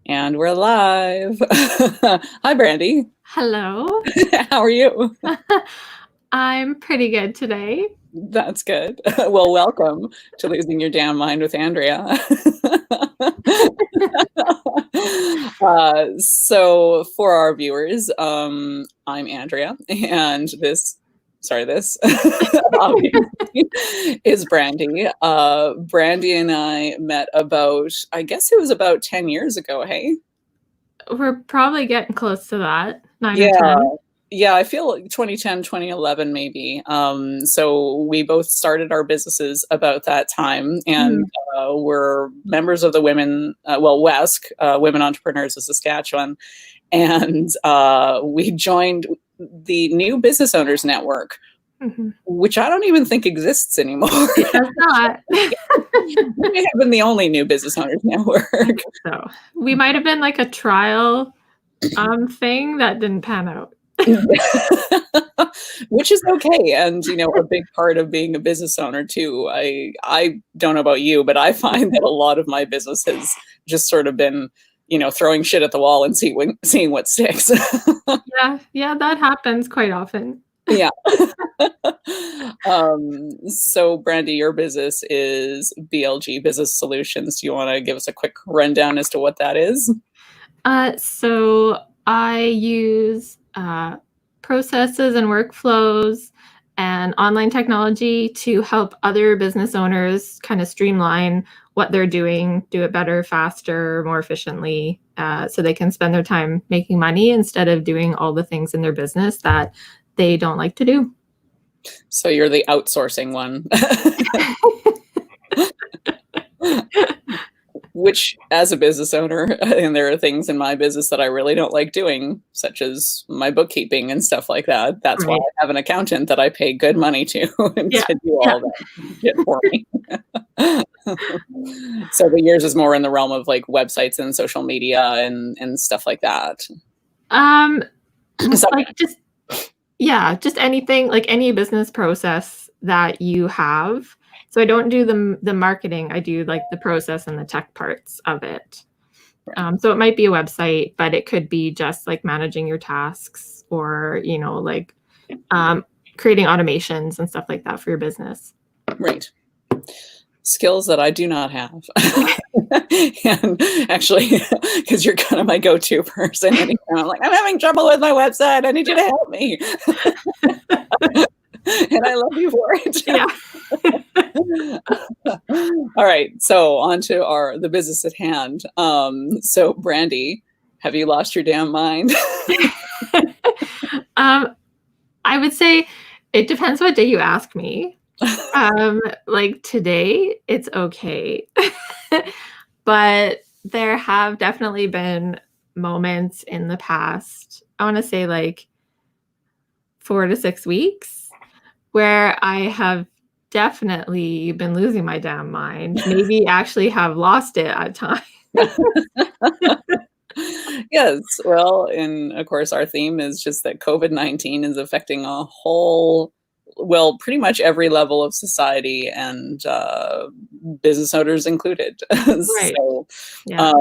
And we're live. Hi, Brandi. Hello. How are you? I'm pretty good today. That's good. Well, welcome to Losing Your Damn Mind with Andrea. So for our viewers, I'm Andrea, and this obviously is Brandi. Brandi and I met about, I guess it was about 10 years ago, hey? We're probably getting close to that, 9 or Yeah. 10. Yeah, I feel like 2010, 2011, maybe. So we both started our businesses about that time, and Mhm. we're members of the WESC, Women Entrepreneurs of Saskatchewan, and we joined the New Business Owners Network, Mhm. which I don't even think exists anymore. It does not. We may have been the only New Business Owners I Network. think so. We might have been like a trial thing that didn't pan out. Which is okay, and a big part of being a business owner too. I don't know about you, but I find that a lot of my business has just sort of been throwing shit at the wall and seeing what sticks. Yeah, that happens quite often. Yeah. So Brandi, your business is BLG Business Solutions. Do you want to give us a quick rundown as to what that is? So I use processes and workflows and online technology to help other business owners kind of streamline what they're doing, do it better, faster, more efficiently, so they can spend their time making money instead of doing all the things in their business that they don't like to do. So you're the outsourcing one. Which, as a business owner, and there are things in my business that I really don't like doing, such as my bookkeeping and stuff like that. That's why Right. I have an accountant that I pay good money to Yeah. to do Yeah. all that shit for me. So the yours is more in the realm of like websites and social media and stuff like that. Um, So, like just anything, like any business process that you have. So I don't do the marketing. I do like the process and the tech parts of it. So it might be a website, but it could be just like managing your tasks or, like creating automations and stuff like that for your business. right. Skills that I do not have. And actually, because you're kind of my go-to person, anytime I'm like, I'm having trouble with my website, I need you to help me. And I love you for it. Yeah. All right, so on to the business at hand. So Brandi, have you lost your damn mind? I would say it depends what day you ask me. Like today, it's okay. But there have definitely been moments in the past, I want to say like 4 to 6 weeks, where I have definitely been losing my damn mind, maybe actually have lost it at times. Yes, well, and of course, our theme is just that COVID-19 is affecting pretty much every level of society, and business owners included. Right. So, Yeah.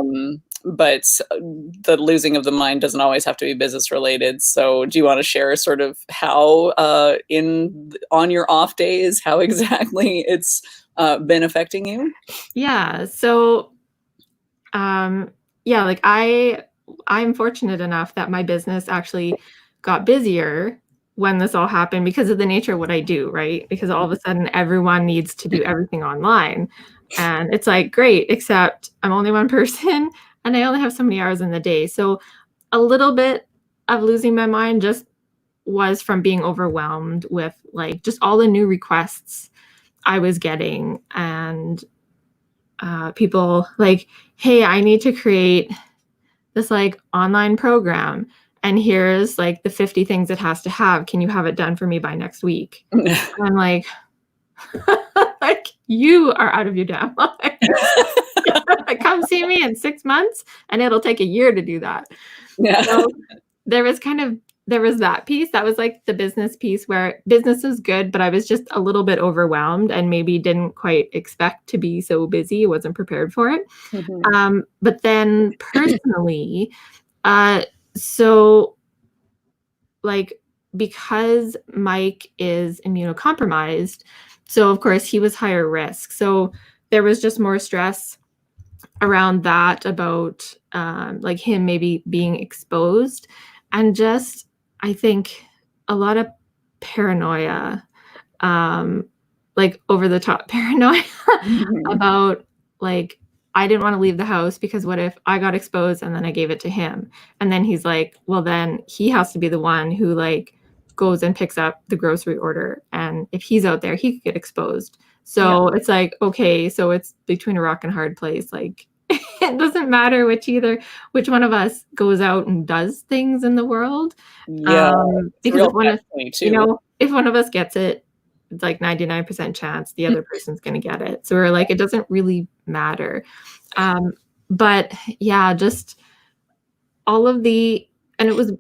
but the losing of the mind doesn't always have to be business related. So, do you want to share sort of how, on your off days, how exactly it's been affecting you? Yeah. So, yeah, like I'm fortunate enough that my business actually got busier when this all happened because of the nature of what I do, right? Because all of a sudden everyone needs to do everything online. And it's like, great, except I'm only one person and I only have so many hours in the day. So a little bit of losing my mind just was from being overwhelmed with like just all the new requests I was getting and people like, hey, I need to create this like online program and here's like the 50 things it has to have. Can you have it done for me by next week? And I'm like, like you are out of your damn mind. Come see me in 6 months and it'll take a year to do that. Yeah. So there was kind of there was that piece. That was like the business piece where business was good, but I was just a little bit overwhelmed and maybe didn't quite expect to be so busy. Wasn't prepared for it. But then personally, so like because Mike is immunocompromised, so of course he was higher risk. So there was just more stress around that about like him maybe being exposed, and just I think a lot of paranoia, like over the top paranoia about like I didn't want to leave the house because what if I got exposed and then I gave it to him? And then he's like, well, then he has to be the one who like goes and picks up the grocery order. And if he's out there, he could get exposed. So it's like, okay, so it's between a rock and hard place. Like it doesn't matter which one of us goes out and does things in the world. Because if one of us gets it, it's like 99% chance the other person's going to get it. So we're like, it doesn't really matter. But yeah, just all of and it was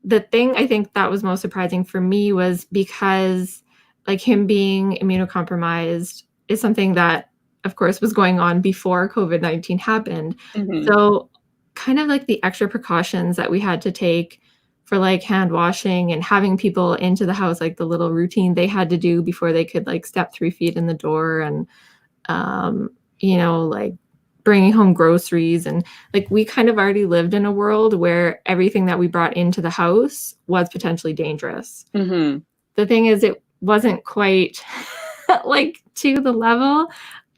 the thing I think that was most surprising for me was because like him being immunocompromised is something that of course was going on before COVID-19 happened. So kind of like the extra precautions that we had to take for like hand washing and having people into the house, like the little routine they had to do before they could like step 3 feet in the door, and like bringing home groceries, and like we kind of already lived in a world where everything that we brought into the house was potentially dangerous. The thing is, it wasn't quite like to the level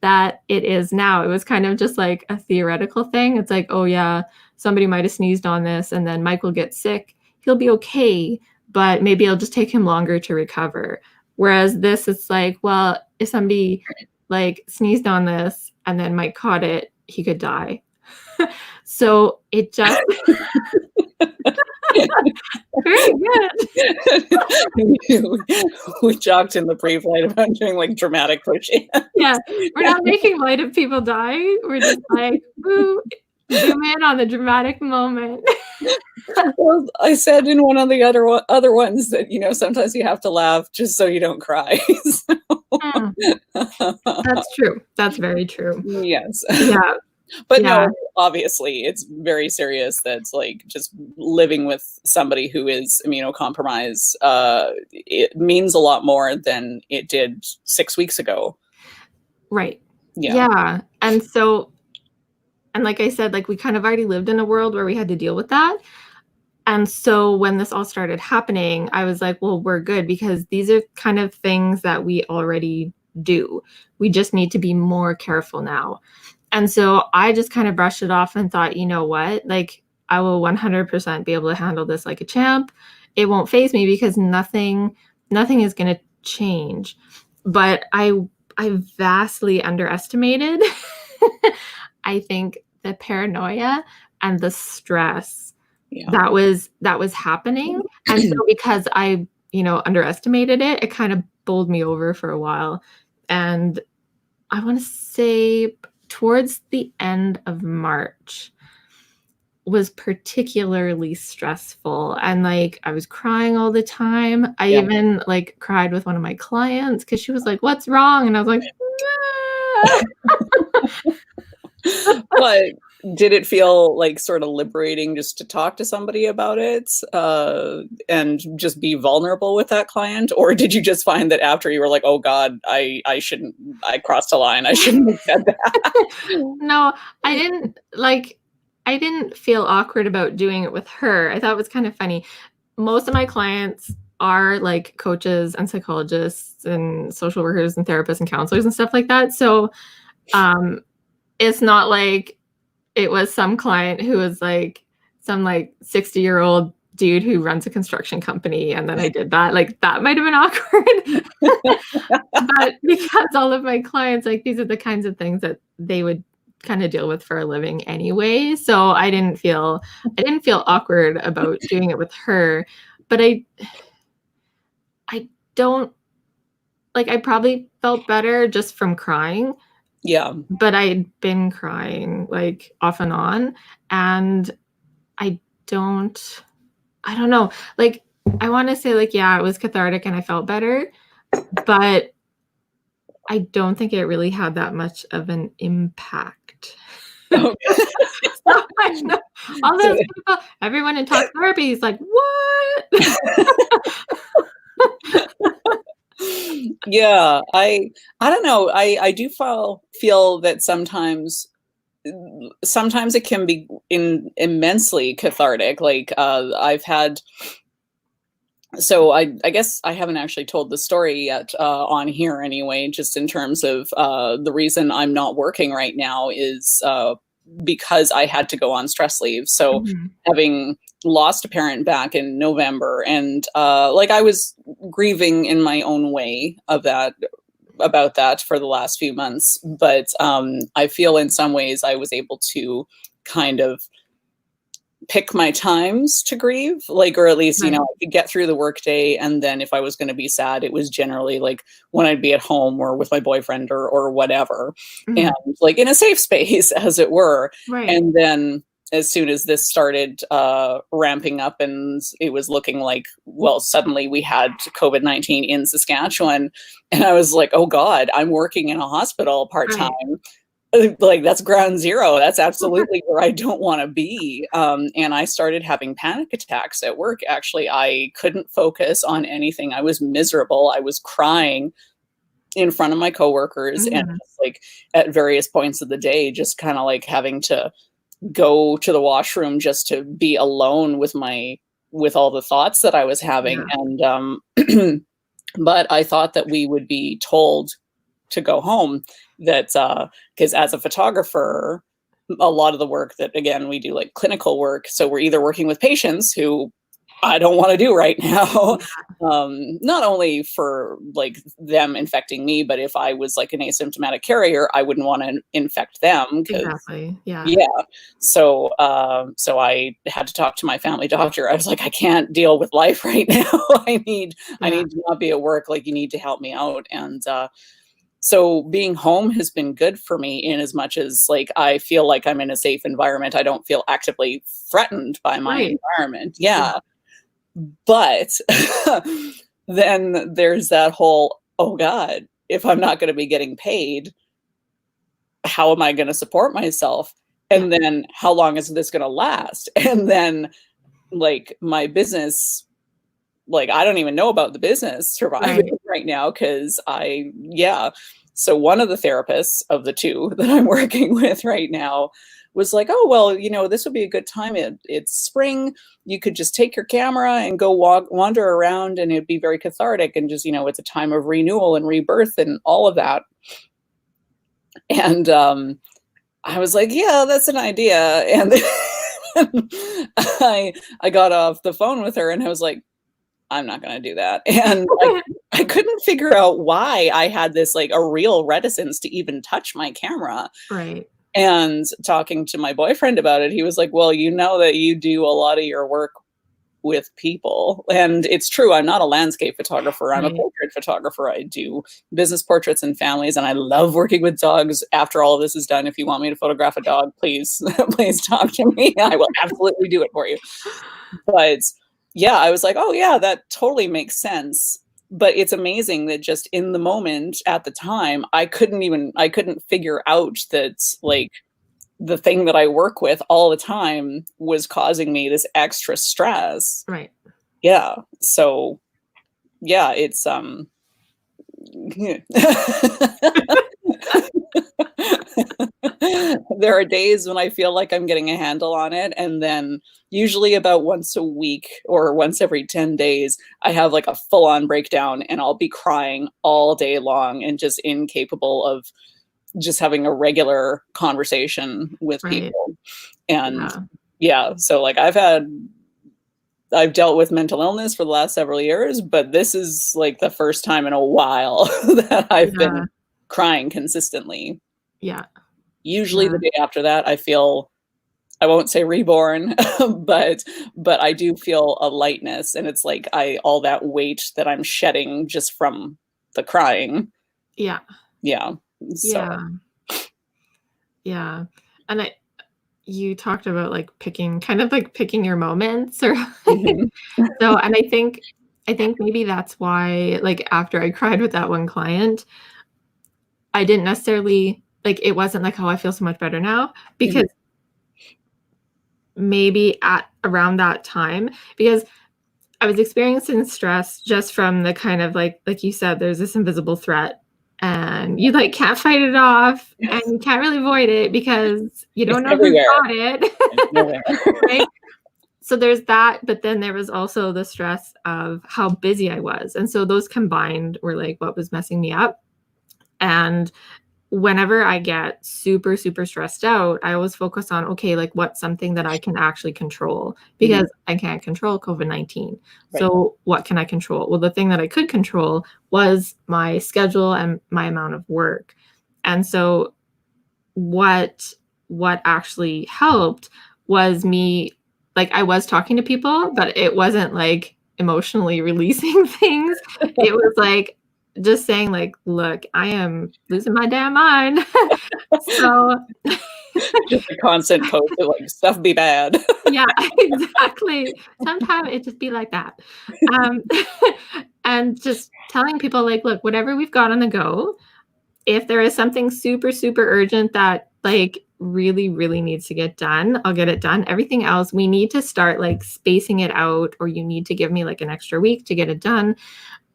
that it is now. It was kind of just like a theoretical thing. It's like, oh yeah, somebody might have sneezed on this and then Mike will get sick. He'll be okay, but maybe it'll just take him longer to recover. Whereas this, it's like, well, if somebody like sneezed on this and then Mike caught it, he could die. So it just very good. We joked in the pre-flight about doing like dramatic pushing. Yeah, we're not making light of people dying. We're just like, ooh, zoom in on the dramatic moment. Well, I said in one of the other ones that sometimes you have to laugh just so you don't cry. That's true. That's very true. Yes. Yeah. But no, obviously it's very serious. That's like just living with somebody who is immunocompromised. It means a lot more than it did 6 weeks ago. Right. Yeah. And so, and like I said, like we kind of already lived in a world where we had to deal with that. And so when this all started happening, I was like, well, we're good because these are kind of things that we already do. We just need to be more careful now. And so I just kind of brushed it off and thought, you know what, like I will 100% be able to handle this like a champ. It won't faze me because nothing is going to change. But I vastly underestimated, I think, the paranoia and the stress that was happening. And so because I, underestimated it, it kind of bowled me over for a while. And I want to say towards the end of March was particularly stressful, and like I was crying all the time. I even like cried with one of my clients because she was like, "What's wrong?" And I was like, But did it feel like sort of liberating just to talk to somebody about it and just be vulnerable with that client? Or did you just find that after you were like, oh God, I crossed a line. I shouldn't have said that. No, I didn't feel awkward about doing it with her. I thought it was kind of funny. Most of my clients are like coaches and psychologists and social workers and therapists and counselors and stuff like that. So it's not like it was some client who was like some like 60-year-old dude who runs a construction company. And then I did that. Like that might've been awkward. But because all of my clients, like these are the kinds of things that they would kind of deal with for a living anyway. So I didn't feel awkward about doing it with her. But I don't like, I probably felt better just from crying. Yeah. But I'd been crying like off and on, and I don't I don't know. Like, I want to say, like, yeah, it was cathartic and I felt better, but I don't think it really had that much of an impact. Okay. So I know all So those people, everyone in talk therapy is like, what? yeah, I don't know. I do feel that sometimes it can be immensely cathartic. Like I've had so I guess I haven't actually told the story yet on here anyway, just in terms of the reason I'm not working right now is because I had to go on stress leave. So Mhm. having lost a parent back in November and like I was grieving in my own way about that for the last few months. But I feel in some ways I was able to kind of pick my times to grieve, like, or at least, you know, Right. I could get through the workday. And then if I was going to be sad, it was generally like when I'd be at home or with my boyfriend or whatever. And Mhm. like in a safe space, as it were. Right. And then as soon as this started ramping up and it was looking like, well, suddenly we had COVID-19 in Saskatchewan. And I was like, oh God, I'm working in a hospital part time. Right. Like that's ground zero. That's absolutely where I don't want to be. And I started having panic attacks at work. Actually, I couldn't focus on anything. I was miserable. I was crying in front of my coworkers and Mhm. just like at various points of the day, just kind of like having to go to the washroom just to be alone with all the thoughts that I was having. Yeah. And but I thought that we would be told to go home that because as a photographer a lot of the work that again we do like clinical work, so we're either working with patients who I don't want to do right now. Yeah. Not only for like them infecting me, but if I was like an asymptomatic carrier I wouldn't want to infect them because Exactly. Yeah. yeah. So so I had to talk to my family doctor. I was like, I can't deal with life right now. I Yeah. need to not be at work. Like you need to help me out. And so being home has been good for me in as much as like I feel like I'm in a safe environment. I don't feel actively threatened by my Right. environment. Yeah. Yeah. But then there's that whole, oh God, if I'm not going to be getting paid, how am I going to support myself? Yeah. And then how long is this going to last? And then like my business, like I don't even know about the business surviving Right. right now because yeah. So one of the therapists of the two that I'm working with right now was like, oh well, you know, this would be a good time. It's spring. You could just take your camera and go wander around, and it'd be very cathartic. And just, you know, it's a time of renewal and rebirth and all of that. And I was like, yeah, that's an idea. And then I got off the phone with her, and I was like, I'm not gonna do that. And I couldn't figure out why I had this, like, a real reticence to even touch my camera. Right. And talking to my boyfriend about it, he was like, "Well, you know that you do a lot of your work with people." And it's true, I'm not a landscape photographer, I'm a Right. portrait photographer. I do business portraits and families, and I love working with dogs. After all of this is done, if you want me to photograph a dog, please, please talk to me. I will absolutely do it for you. But yeah, I was like, "Oh yeah, that totally makes sense." But it's amazing that just in the moment at the time, I couldn't figure out that like the thing that I work with all the time was causing me this extra stress. Right. Yeah. So yeah, it's there are days when I feel like I'm getting a handle on it, and then usually about once a week or once every 10 days, I have like a full-on breakdown and I'll be crying all day long and just incapable of just having a regular conversation with Right. people. And Yeah. yeah, so like I've dealt with mental illness for the last several years, but this is like the first time in a while that I've Yeah. been crying consistently. Yeah. Usually Yeah. the day after that, I feel I won't say reborn, but I do feel a lightness, and it's like I all that weight that I'm shedding just from the crying. Yeah. Yeah. So Yeah. Yeah. And you talked about like picking your moments or Mhm. so, and I think maybe that's why, like, after I cried with that one client, I didn't necessarily like, it wasn't like, "Oh, I feel so much better now," Mhm. because maybe at around that time, because I was experiencing stress just from the kind of like you said, there's this invisible threat, and you, like, can't fight it off, and you can't really avoid it because you It's don't know who's everywhere. got it, It's nowhere. right? So there's that, but then there was also the stress of how busy I was, and so those combined were, like, what was messing me up, and whenever I get super, super stressed out, I always focus on, okay, like what's something that I can actually control? Mhm. Because I can't control COVID-19. Right. So what can I control? Well, the thing that I could control was my schedule and my amount of work. And so what what actually helped was me, like, I was talking to people, but it wasn't like emotionally releasing things. It was like just saying like, "Look, I am losing my damn mind." So Just a constant post of, like, "Stuff be bad." yeah, exactly. Sometimes it just be like that. Um, and just telling people like, "Look, whatever we've got on the go, if there is something super, super urgent that, like, really, really needs to get done, I'll get it done. Everything else, we need to start, like, spacing it out, or you need to give me, like, an extra week to get it done."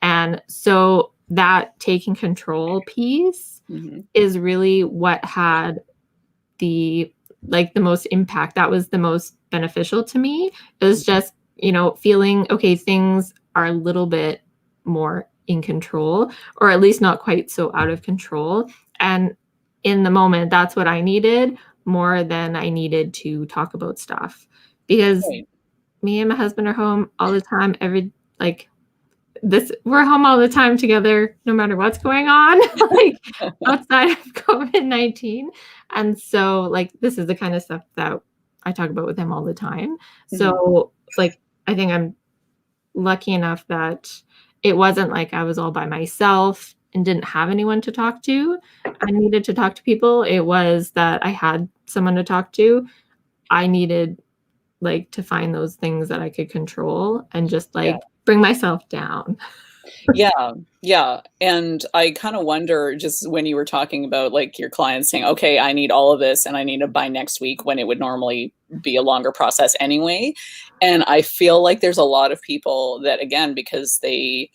And so that taking control piece Mhm. is really what had the the most impact. That was the most beneficial to me. It was just, feeling, okay, things are a little bit more in control, or at least not quite so out of control. And in the moment, that's what I needed more than I needed to talk about stuff. Because Right. me and my husband are home all the time, like this we're home all the time together no matter what's going on, like, outside of COVID-19, and so, like, this is the kind of stuff that I talk about with him all the time. Mhm. So, like, I think I'm lucky enough that it wasn't like I was all by myself and didn't have anyone to talk to. I needed to talk to people. It was that I had someone to talk to. I needed, like, to find those things that I could control and just, Yeah. like, bring myself down. Yeah, yeah, and I kinda wonder, just when you were talking about, like, your clients saying, "Okay, I need all of this, and I need it by next week," when it would normally be a longer process anyway, and I feel like there's a lot of people that, again, because they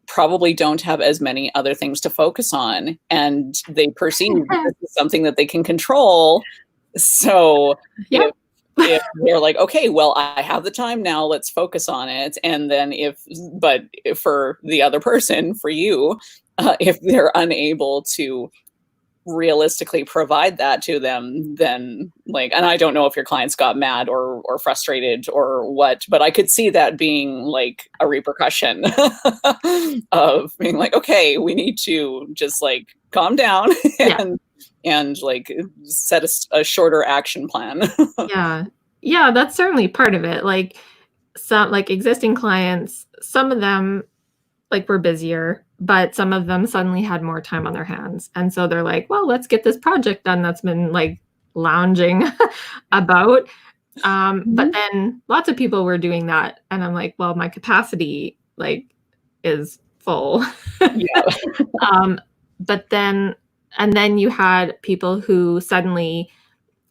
probably don't have as many other things to focus on, and they perceive this is something that they can control, so Yep. if they're like, "Okay, well, I have the time now, let's focus on it," and then if for the other person, for you, if they're unable to realistically provide that to them, then, like, and I don't know if your clients got mad or frustrated or what, but I could see that being, like, a repercussion of being like, "Okay, we need to just, like, calm down Yeah. like, set a shorter action plan." Yeah. Yeah, that's certainly part of it. Like, some like, existing clients, some of them, like, were busier, but some of them suddenly had more time on their hands, and so they're like, "Well, let's get this project done that's been, like, lounging about." But Mhm. then lots of people were doing that, and I'm like, "Well, my capacity, like, is full." Yeah. Um, but then and then you had people who suddenly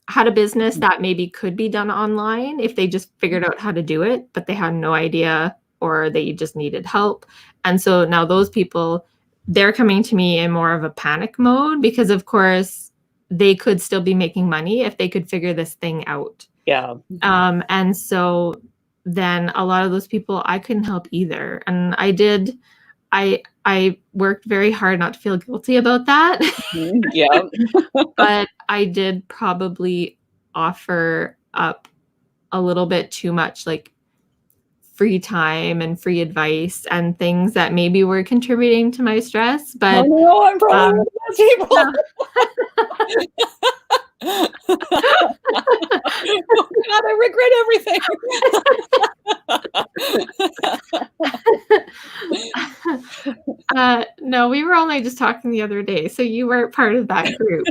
had a business that maybe could be done online if they just figured out how to do it, but they had no idea or they just needed help. And so now those people, they're coming to me in more of a panic mode because, of course, they could still be making money if they could figure this thing out. Yeah. And so then a lot of those people I couldn't help either. And I worked very hard not to feel guilty about that. Mhm. Yeah. But I did probably offer up a little bit too much, like, free time and free advice and things that maybe were contributing to my stress, Oh, but, no, I'm probably one um, of those people. no. Oh god, I regret everything. No, we were only just talking the other day, so you weren't part of that group.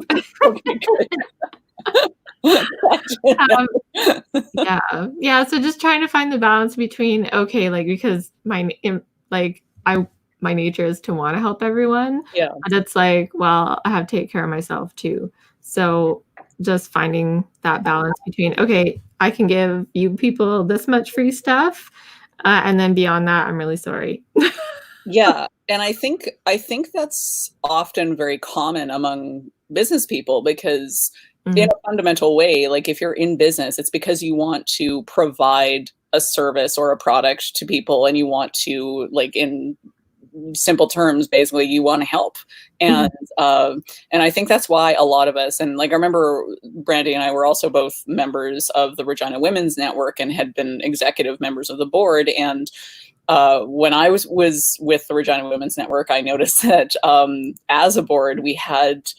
Okay, good. Um, yeah. So just trying to find the balance between, okay, like, because my nature is to want to help everyone, Yeah. but it's like, well, I have to take care of myself too. So just finding that balance between, okay, I can give you people this much free stuff, and then beyond that, I'm really sorry. Yeah, and I think that's often very common among business people because in Mhm. a fundamental way, like if you're in business, it's because you want to provide a service or a product to people and you want to like in simple terms, basically you want to help. Mhm. And I think that's why a lot of us, and like I remember Brandy and I were also both members of the Regina Women's Network and had been executive members of the board. And when I was with the Regina Women's Network, I noticed that as a board, we had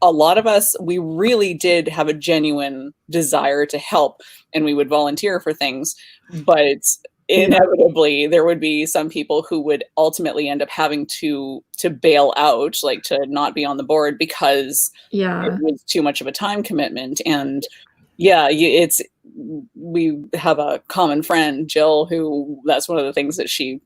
a lot of us, we really did have a genuine desire to help, and we would volunteer for things, but Yeah. inevitably there would be some people who would ultimately end up having to bail out, like to not be on the board because it Yeah. was too much of a time commitment. And yeah, it's we have a common friend, Jill, who that's one of the things that she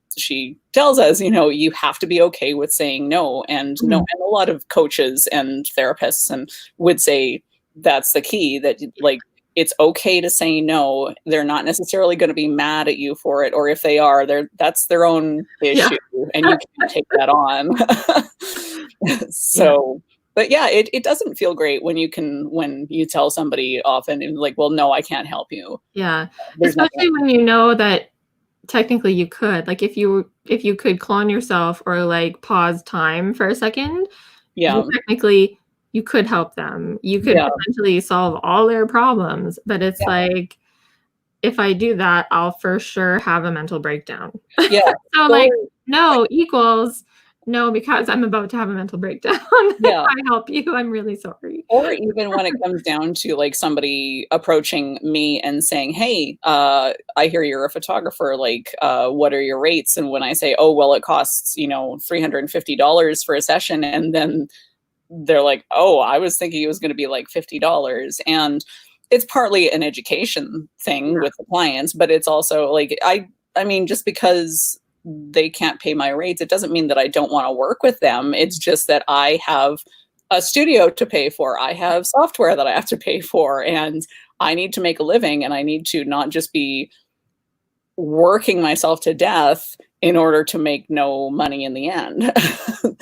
tells us, you have to be okay with saying no. And no, Mhm. and a lot of coaches and therapists and would say that's the key, that like it's okay to say no. They're not necessarily going to be mad at you for it, or if they are, that's their own Yeah. issue and you can't take that on. Yeah. So but yeah, it doesn't feel great when you tell somebody often and like, well, no, I can't help you. Yeah. There's nothing. Especially when you know that technically you could. Like if you could clone yourself or like pause time for a second, Yeah, you could help them. You could yeah, potentially solve all their problems, but it's yeah, like if I do that, I'll for sure have a mental breakdown. yeah. So Or like no equals no because I'm about to have a mental breakdown. If yeah, I help you, I'm really sorry. or even when it comes down to like somebody approaching me and saying, "Hey, I hear you're a photographer. Like, what are your rates?" And when I say, "Oh, well, it costs $350 for a session," and then they're like, "Oh, I was thinking it was going to be like $50," and it's partly an education thing Yeah. with the clients, but it's also like I mean, just because they can't pay my rates, it doesn't mean that I don't want to work with them. It's just that I have a studio to pay for. I have software that I have to pay for, and I need to make a living, and I need to not just be working myself to death in order to make no money in the end. Yeah.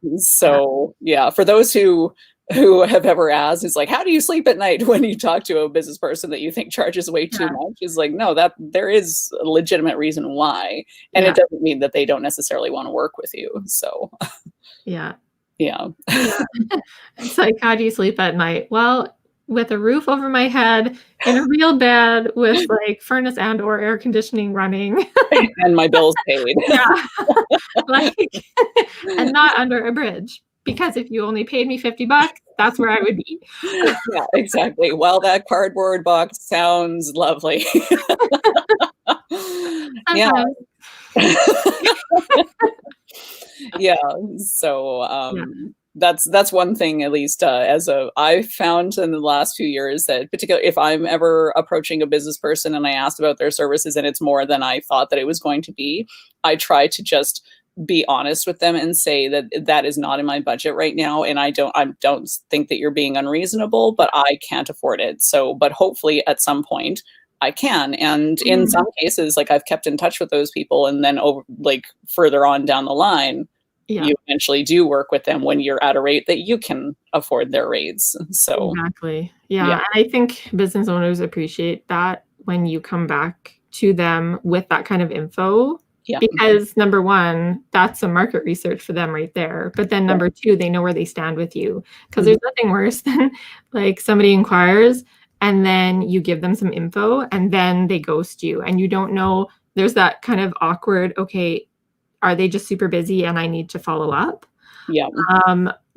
Yeah. So yeah, for those who have ever asked, it's like, how do you sleep at night when you talk to a business person that you think charges way too Yeah. much? Is like, no, that there is a legitimate reason why. And it Yeah. doesn't mean that they don't necessarily want to work with you. So Yeah. yeah. Yeah. It's like, how do you sleep at night? Well, with a roof over my head, in a real bed with, like, furnace and or air conditioning running. And my bills paid. Yeah. Like, and not under a bridge, because if you only paid me 50 bucks, that's where I would be. Yeah, exactly. Well, that cardboard box sounds lovely. Yeah. Sometimes. Yeah, so, Yeah. that's one thing, at least, as a I've found in the last few years that particularly if I'm ever approaching a business person and I asked about their services and it's more than I thought that it was going to be, I try to just be honest with them and say that that is not in my budget right now, and I don't think that you're being unreasonable, but I can't afford it. So, but hopefully at some point I can. And in Mhm. some cases, like I've kept in touch with those people, and then over like further on down the line, Yeah. you eventually do work with them when you're at a rate that you can afford their rates. So, Exactly. yeah, Yeah, and I think business owners appreciate that when you come back to them with that kind of info, yeah, because number 1, that's some market research for them right there, but then yeah, number 2, they know where they stand with you. Because mhm, there's nothing worse than, like, somebody inquires, and then you give them some info, and then they ghost you, and you don't know there's that kind of awkward, "Okay, are they just super busy and I need to follow up?" yeah,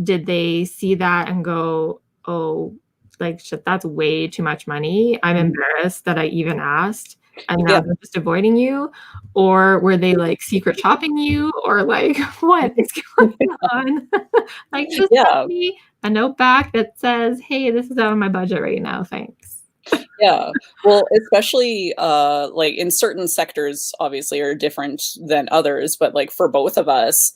Did they see that and go, "Oh, like, shit, that's way too much money. I'm mhm, embarrassed that I even asked." and now Yeah. they're just avoiding you? Or were they like secret shopping you? Or like what is going on? Like, just Yeah. send me a note back that says, hey, this is out of my budget right now. Thanks. Yeah. Well, especially like in certain sectors obviously are different than others, but like for both of us,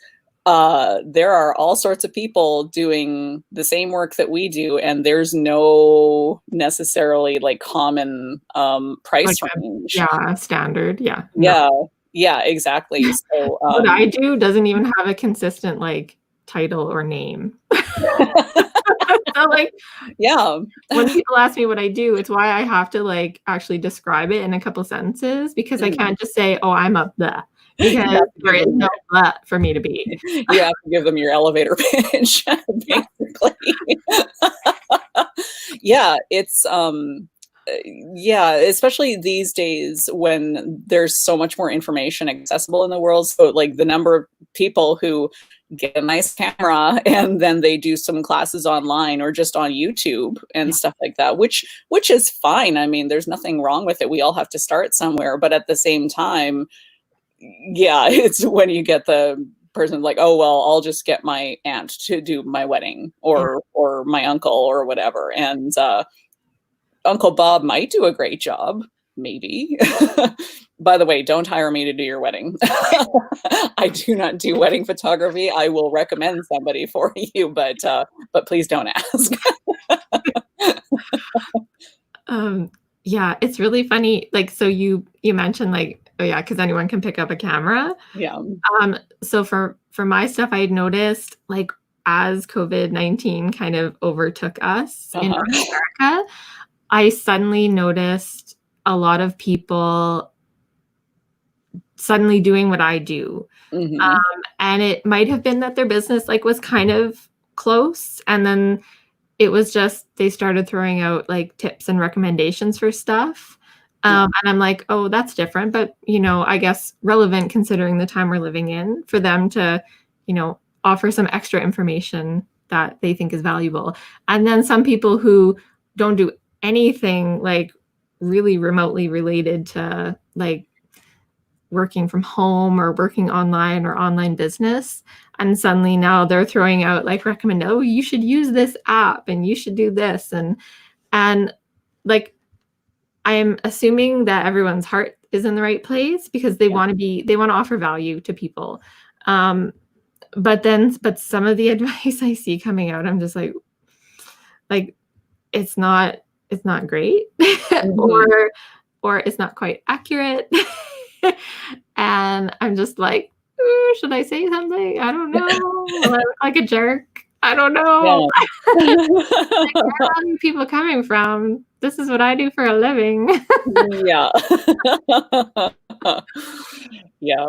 there are all sorts of people doing the same work that we do, and there's no necessarily like common Like price a, range. yeah, standard. Yeah. No. Yeah. Yeah, exactly. So What I do doesn't even have a consistent like title or name. So like yeah. when people ask me what I do, it's why I have to like actually describe it in a couple sentences, because I Mhm. can't just say, "Oh, I'm a blah," You because have to there give is them no blah for me to be. you have to give them your elevator pitch, Yeah. basically. Yeah, it's yeah, especially these days when there's so much more information accessible in the world. So like the number of people who get a nice camera and then they do some classes online or just on YouTube and Yeah. stuff like that, which is fine. I mean, there's nothing wrong with it. We all have to start somewhere, but at the same time, yeah, it's when you get the person like, oh well, I'll just get my aunt to do my wedding Yeah. or my uncle or whatever, and Uncle Bob might do a great job, maybe. By the way, don't hire me to do your wedding. I do not do wedding photography. I will recommend somebody for you, but please don't ask. Um, yeah, it's really funny. Like, so you mentioned like, oh yeah, because anyone can pick up a camera. Yeah. So for my stuff, I had noticed like as COVID-19 kind of overtook us in Uh-huh. North America, I suddenly noticed a lot of people suddenly doing what I do. Mhm. And it might have been that their business like was kind of close, and then it was just they started throwing out like tips and recommendations for stuff. Yeah. And I'm like, oh, that's different, but I guess relevant considering the time we're living in for them to, offer some extra information that they think is valuable. And then some people who don't do anything like really remotely related to like working from home or working online or online business, and suddenly now they're throwing out like recommend, oh, you should use this app and you should do this, and like I'm assuming that everyone's heart is in the right place because they Yeah. want to offer value to people. um but some of the advice I see coming out, I'm just like it's not great. Mhm. or it's not quite accurate. And I'm just like, "Ooh, should I say something? I don't know. Will I look like a jerk? I don't know. Yeah. Where are these people coming from? This is what I do for a living." Yeah. Yeah.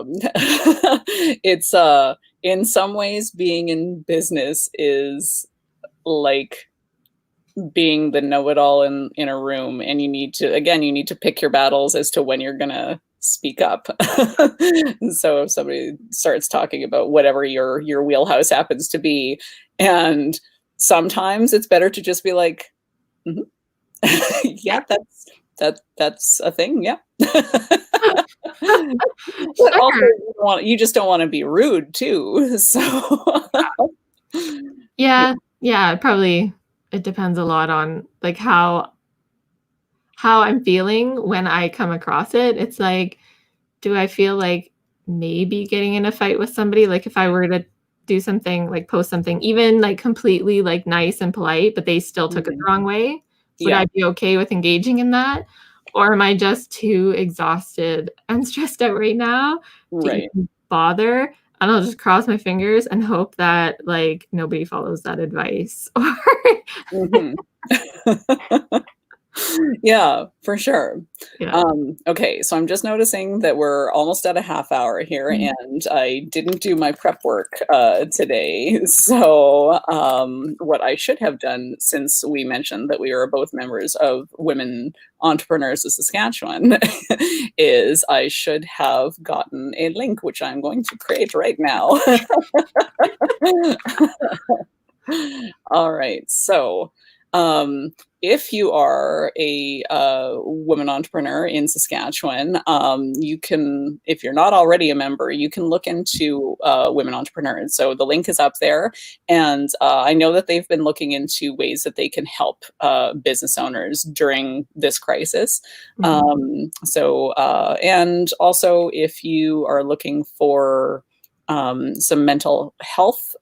It's, in some ways, being in business is like being the know-it-all in a room, and you need to pick your battles as to when you're gonna speak up. And so if somebody starts talking about whatever your wheelhouse happens to be, and sometimes it's better to just be like, "Mhm. Yeah, Yeah, that's a thing, yeah." But also sure. you just don't wanna be rude too, so Yeah, yeah, probably it depends a lot on like how I'm feeling when I come across it. It's like, do I feel like maybe getting in a fight with somebody? Like if I were to do something, like post something, even like completely like nice and polite, but they still took it the Mhm. wrong way, would Yeah, I be okay with engaging in that? Or am I just too exhausted and stressed out right now to right. even bother? And I'll just cross my fingers and hope that like nobody follows that advice. Or Mhm. Yeah, for sure. yeah. Okay, so I'm just noticing that we're almost at a half hour here, Mm. and I didn't do my prep work today. So, what I should have done, since we mentioned that we are both members of Women Entrepreneurs of Saskatchewan, is I should have gotten a link, which I'm going to create right now. All right, so. if you are a women entrepreneur in Saskatchewan, you can, if you're not already a member, you can look into women entrepreneurs. So the link is up there. And I know that they've been looking into ways that they can help business owners during this crisis. And also, if you are looking for some mental health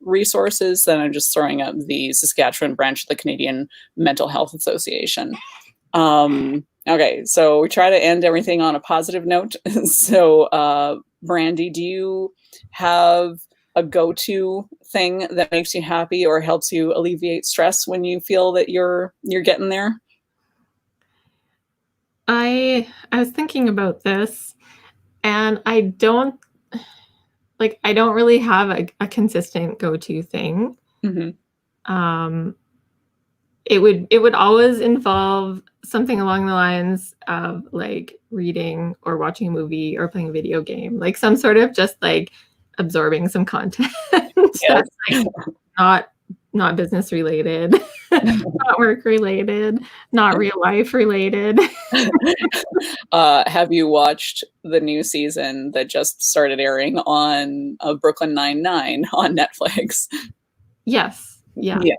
resources, then I'm just throwing up the Saskatchewan branch of the Canadian Mental Health Association. Okay, so we try to end everything on a positive note. So, Brandi, do you have a go-to thing that makes you happy or helps you alleviate stress when you feel that you're getting there? I was thinking about this, and I don't really have a consistent go-to thing. Mm-hmm. It would always involve something along the lines of like reading or watching a movie or playing a video game, like some sort of just like absorbing some content Yes. that's like not business related, not work related, not real life related. Have you watched the new season that just started airing on Brooklyn Nine-Nine on Netflix? Yes. Yeah. Yeah.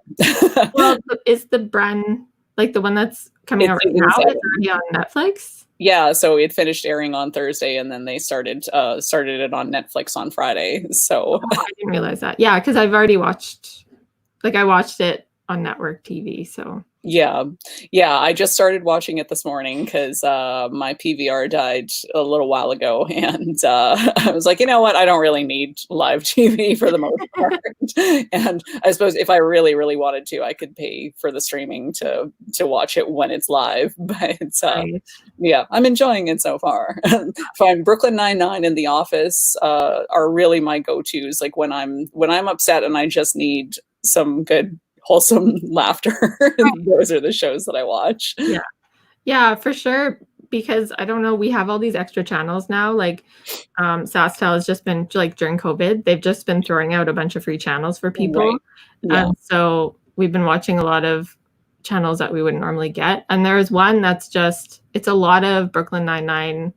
Well, is the Bren like the one that's coming It's out right season now? It's 7. already on Netflix? Yeah, so it finished airing on Thursday, and then they started it on Netflix on Friday. So Oh, I didn't realize that. Yeah, because I've already watched, like, I watched it on network TV. So yeah, I just started watching it this morning because my PVR died a little while ago, and I was like, you know what, I don't really need live TV for the most part. And I suppose if I really, really wanted to, I could pay for the streaming to watch it when it's live. But right. yeah, I'm enjoying it so far. Fine, Brooklyn Nine-Nine and The Office are really my go-tos. Like when I'm upset and I just need some good wholesome laughter. Those are the shows that I watch. Yeah. Yeah, for sure. Because I don't know, we have all these extra channels now. Like SaskTel has just been like during COVID, they've just been throwing out a bunch of free channels for people. Right. Yeah. And so we've been watching a lot of channels that we wouldn't normally get. And there's one that's just it's a lot of Brooklyn Nine-Nine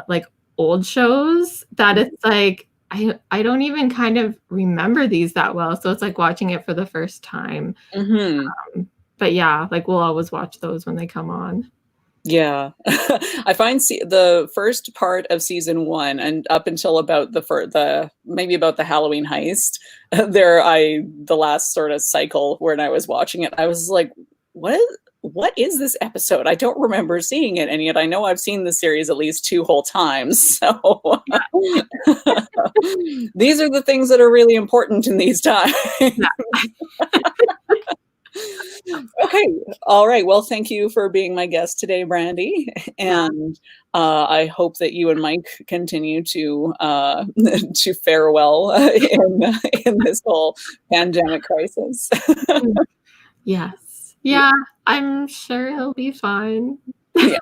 like old shows that it's like I don't even kind of remember these that well. So it's like watching it for the first time. Mm-hmm. But yeah, like we'll always watch those when they come on. Yeah. I find the first part of season 1 and up until about the maybe about the Halloween heist, the last sort of cycle when I was watching it, I was like, what is this episode? I don't remember seeing it, and yet I know I've seen the series at least 2 whole times. So these are the things that are really important in these times. Yeah. Okay. All right. Well, thank you for being my guest today, Brandi. And I hope that you and Mike continue to to fare well in this whole pandemic crisis. Yes. Yeah, I'm sure he'll be fine. Yeah.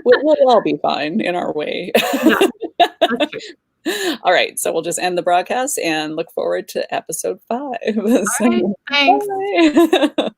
We'll all be fine in our way. Yeah, that's true. All right. So we'll just end the broadcast and look forward to episode 5. All right, thanks. Bye.